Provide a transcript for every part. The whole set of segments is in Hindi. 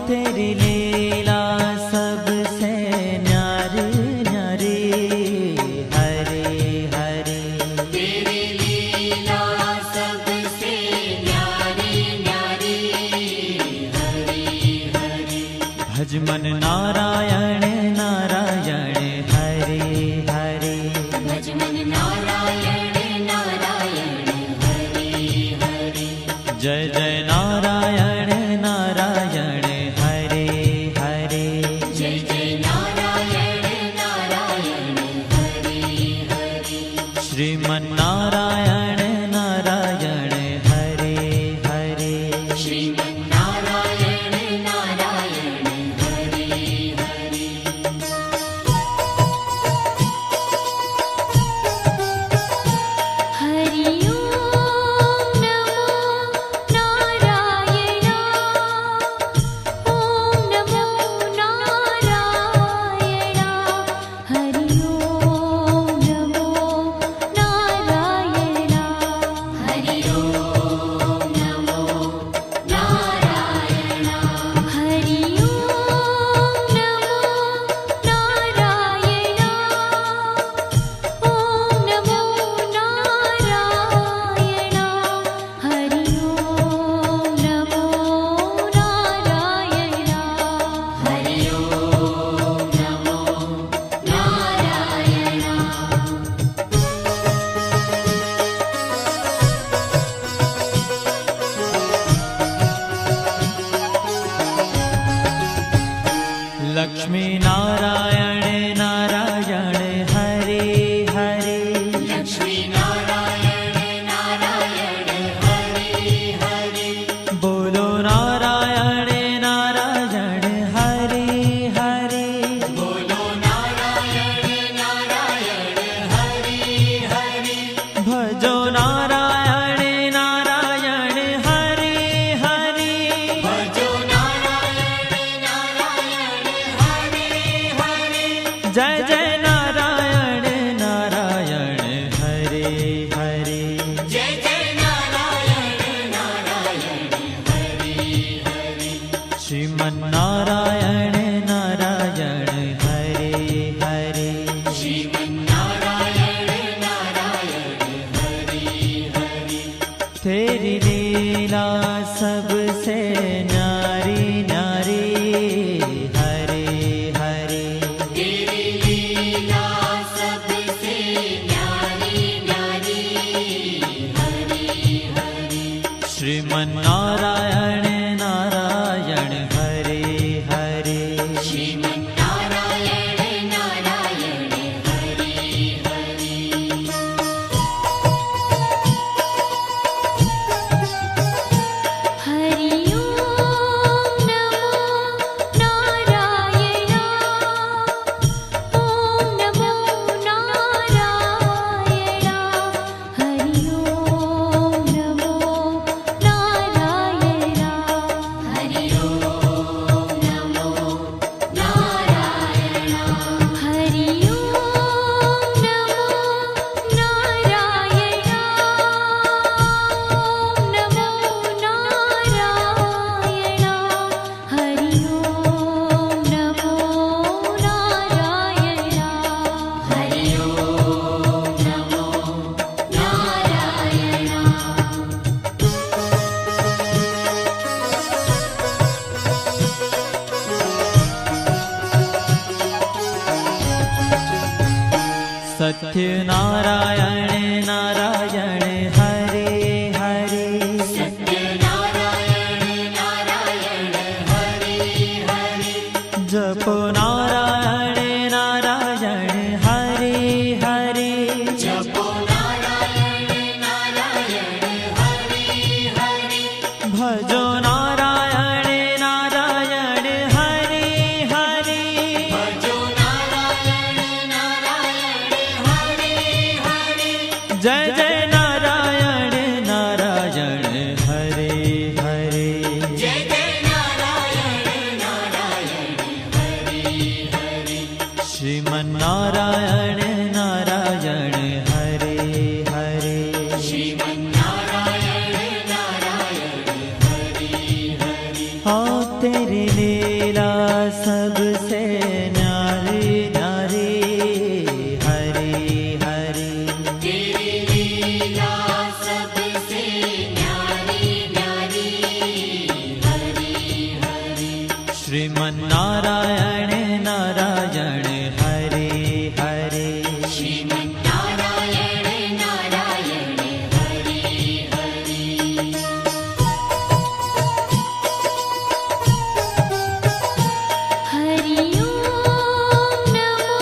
तेरी लीला सबसे न्यारी न्यारी, हरे हरे। तेरी लीला सबसे न्यारी न्यारी, हरे हरे। भज मन नारायण नारायण, हरे हरे। भज मन नारायण नारायण, हरे हरे। जय जय नारायण नारायण, हरे हरे। जय जय नारायण नारायण, हरे हरे। श्रीमन नारायण नारायण, हरे हरे। श्रीमन नारायण नारायण, हरे हरे। हरि ओम नमो नारायण। ओम नमो नारायण। हरि ओम नमो नारायण। हरि ओम नमो नारायण। हरि ओम नमो नारायण। ओम नमो नारायण। हरि ओम नमो नारायण। हरि ओम नमो नारायण। लक्ष्मी नारायण नारायण, हरे हरे। लक्ष्मी नारायण नारायण, हरे हरे। बोलो नारायण नारायण, हरे हरे। बोलो नारायण नारायण, हरे हरे। भजो नारायण नारायण, हरे हरे। भजो नारायण नारायण, हरे हरे। जय जय नारायण नारायण, हरे हरे। जय जय नारायण नारायण, हरे हरे। श्रीमन नारायण नारायण, हरे हरे। श्रीमन नारायण नारायण, हरे हरे। तेरी लीला सबसे न्यारी न्यारी, हरे हरे। तेरी लीला सबसे न्यारी न्यारी, हरे हरे। श्रीमन नारायण नारायण, हरे हरे। श्रीमन नारायण नारायण, हरे हरे। हरि ओम नमो नारायण। ओम नमो नारायण। हरि ओम नमो नारायण। हरि ओम नमो नारायण। हरि ओम नमो नारायण। ओम नमो नारायण। हरि ओम नमो नारायण। हरि ओम नमो सत्य नारायण नारायण, हरे हरे। सत्य नारायण नारायण, हरे हरे। जपो नारायण नारायण, हरे हरे। जपो नारायण नारायण, हरे हरे। भजो नारायण नारायण, हरे हरे। भजो नारायण नारायण, हरे हरे। जय जय नारायण नारायण, हरे हरे। जय जय नारायण नारायण, हरे हरे। श्रीमन नारायण नारायण, हरे हरे। श्रीमन नारायण नारायण, हरे ओ तेरी लीला सबसे न्यारी न्यारी हरि हरि तेरी लीला सबसे न्यारी न्यारी हरि हरि श्रीमन्नारायण नारायण हरि हरि श्रीमन्नारायण नारायण हरि हरि हरि ओम नमो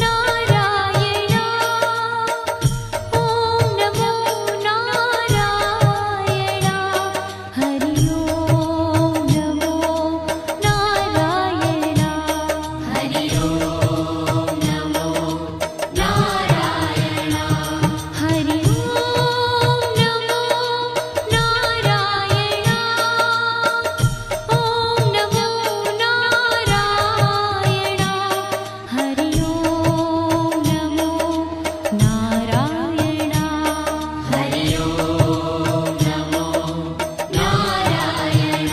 नारायण ओम नमो नारायण हरि ओम नमो नारायण हरि ओम नमो नारायण हरि ओम नमो नारायण ओम नमो नारायण हरि ओम नमो नारायण हरि ओम नमो नारायण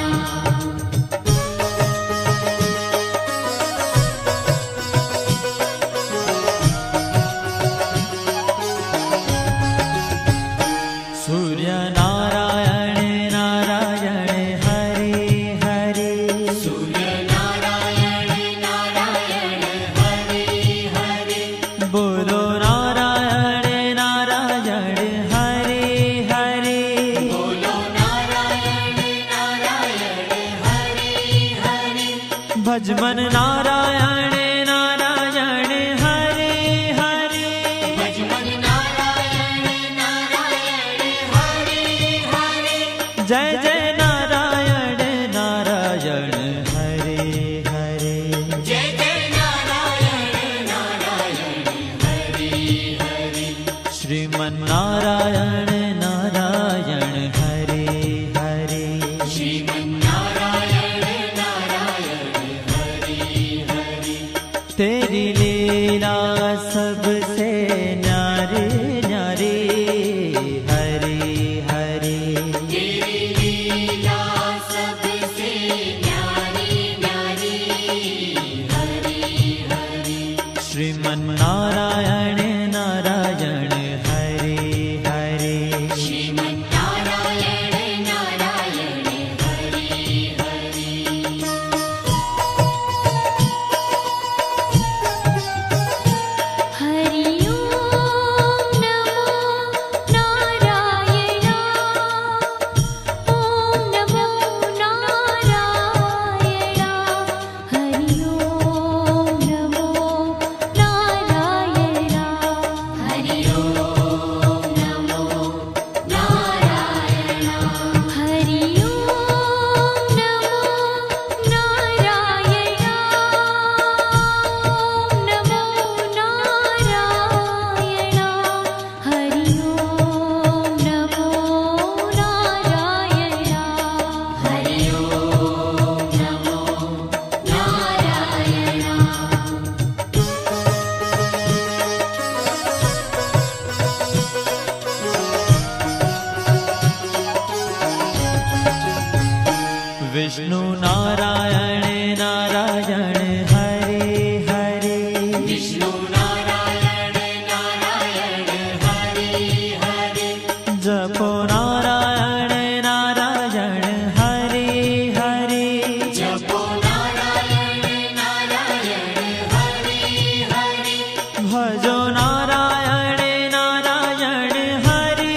सूर्य नारायण नारायण हरि हरि सूर्य नारायण नारायण हरि हरि बोलो नारायण नारायण हरि हरि बोलो नारायण नारायण हरि हरि भजमन नारायण नारायण हरि हरि भजमन नारायण नारायण हरि हरि जय जय नारायण नारायण हरि हरि जय जय नारायण नारायण हरि हरि श्रीमन्नारायण नारायण हरि हरि श्रीमन्नारायण नारायण हरि हरि तेरी लीला सबसे न्यारी न्यारी हरि हरि तेरी लीला सबसे न्यारी न्यारी हरि हरि श्रीमन्नारायण नारायण हरि हरि श्रीमन्नारायण नारायण हरि हरि हरि ओम नमो नारायण ओम नमो नारायण हरि ओम नमो नारायण हरि ओम नमो नारायण हरि ओम नमो नारायण ओम नमो नारायण हरि ओम नमो नारायण हरि ओम नमो नारायण विष्णु नारायण नारायण हरि हरि विष्णु नारायण नारायण हरि हरि जपो नारायण नारायण हरि हरि जपो नारायण नारायण हरि हरि भजो नारायण नारायण हरि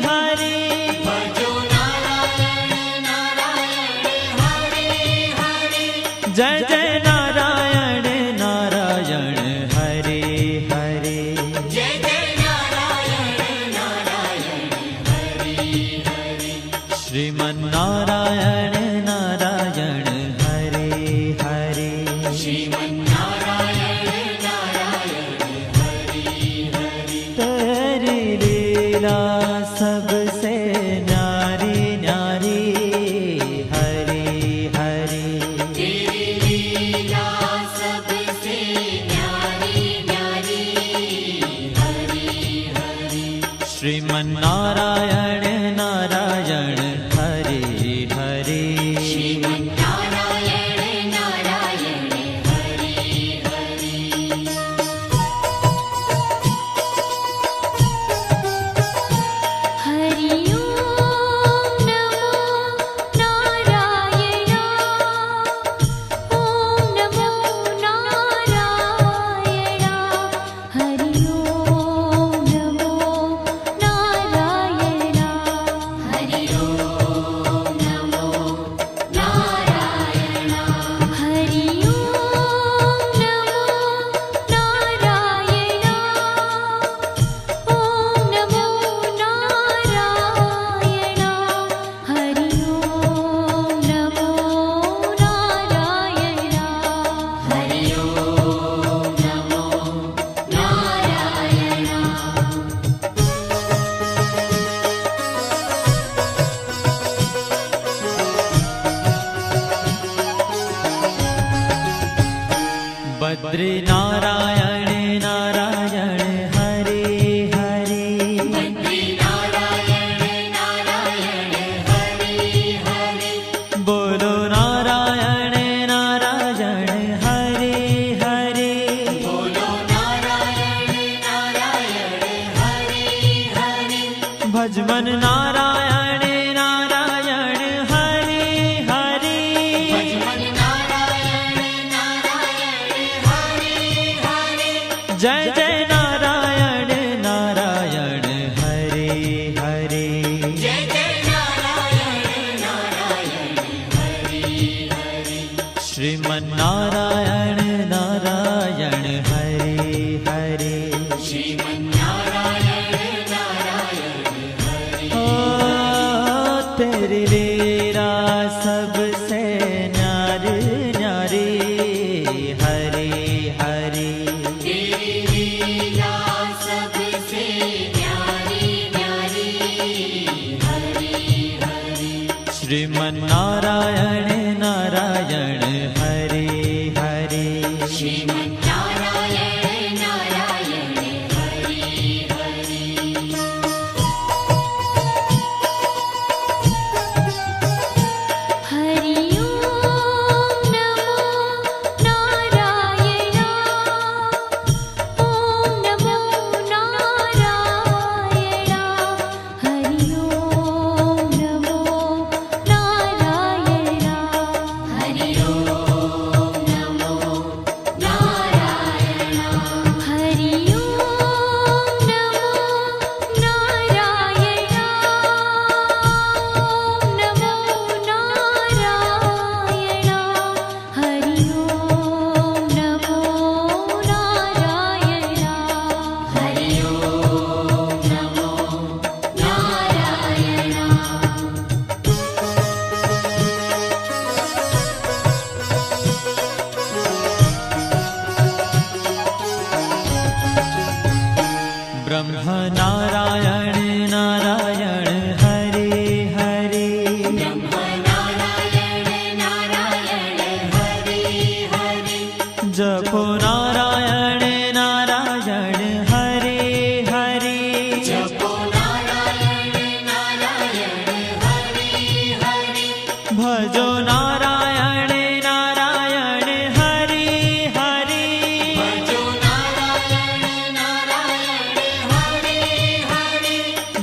हरि भजो नारायण नारायण हरि हरि जय जय नारायण नारायण हरि हरि जय जय नारायण नारायण हरि हरि श्रीमन्नारायण नारायण हरि हरि श्रीमन्नारायण नारायण हरि हरि तेरी लीला सबसे न्यारी न्यारी हरि हरि तेरी लीला सबसे न्यारी न्यारी हरि हरि श्रीमन्नारायण नारायण हरि हरि बद्री नारायण नारायण हरे हरे बद्री नारायण नारायण हरे हरे बोलो नारायण नारायण हरे हरे बोलो नारायण नारायण हरे हरे भजमन नारायण नारायण हरे हरे भजमन नारायण नारायण हरे हरे जय जय नारायण नारायण हरे हरे जय जय नारायण नारायण हरे हरे श्रीमन नारायण नारायण हरे हरे श्रीमन्नारायण नारायण हरे ओ तेरी लीला सबसे न्यारी न्यारी हरे हरे तेरी लीला सबसे न्यारी न्यारी हरे हरे श्रीमन नारायण नारायण हरे हरे श्रीमन्नारायण नारायण हरे हरे हरि ओम नमो नारायण ओम नमो नारायण हरि ओम नमो नारायण हरि ओम नमो नारायण हरि ओम नमो नारायण ओम नमो नारायण हरि ओम नमो नारायण हरि ओम नमो नारायण ब्रह्म नारायण नारायण हरे हरे ब्रह्म नारायण नारायण हरे हरे जपो नारायण नारायण हरे हरे जपो नारायण नारायण हरे हरे भजो नारायण नारायण हरे हरे भजो नारायण नारायण हरे हरे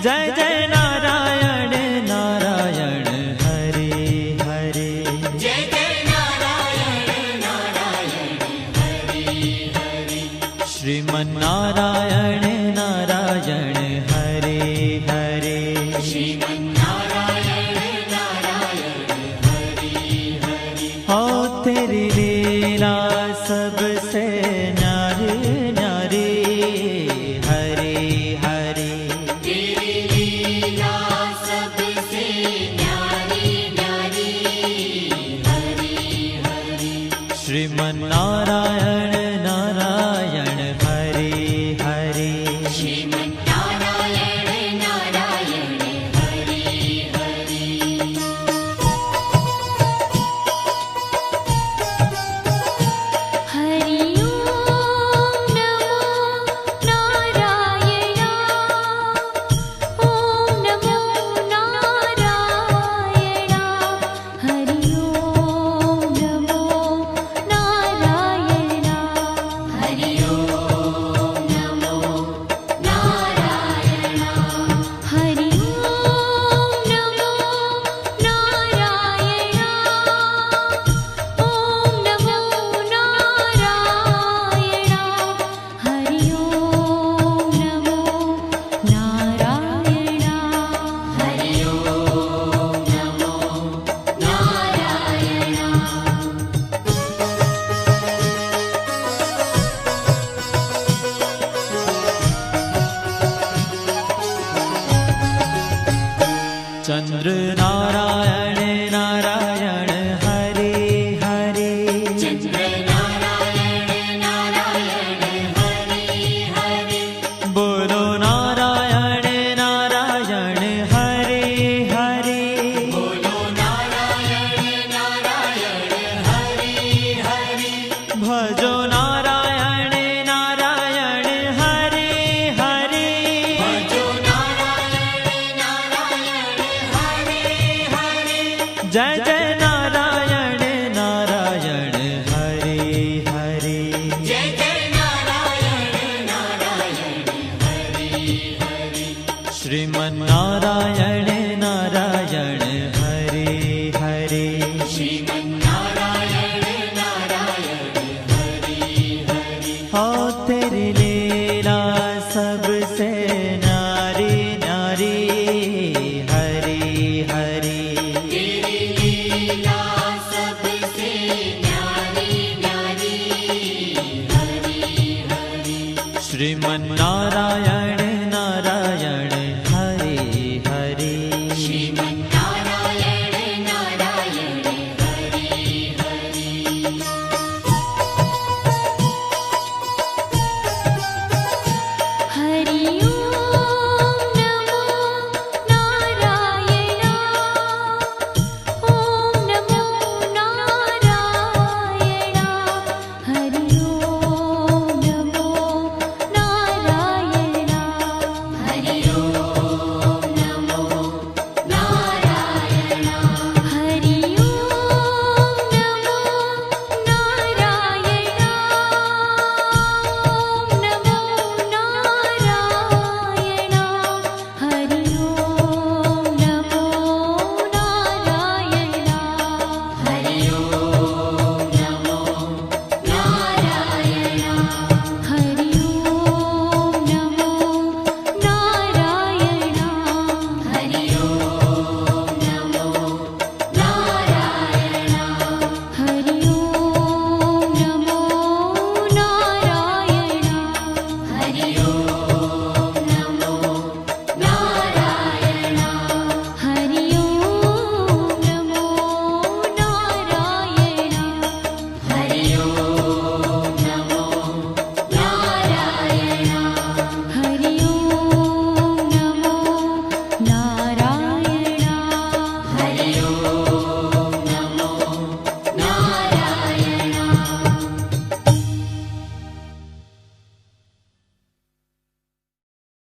जय जय नारायण नारायण हरे हरे जय जय नारायण नारायण हरे हरे श्रीमन नारायण नारायण हरे हरे श्रीमन्नारायण नारायण हरे हरे हो तेरी लीला सबसे न्यारी न्यारी हरे हरे तेरी लीला सबसे न्यारी न्यारी हरे हरे श्रीमन नारायण नारायण हरे हरे श्रीमन्नारायण नारायण हरे हरे हरि ओम नमो नारायण ओम नमो नारायण हरि ओम नमो नारायण जय जय नारायण नारायण हरे हरे जय जय नारायण नारायण हरे हरे श्रीमन नारायण नारायण हरे हरे श्रीमन्नारायण नारायण हरे हरे हो तेरी लीला सबसे न्यारी न्यारी हरी हरी तेरी लीला सबसे न्यारी न्यारी हरि हरि श्रीमन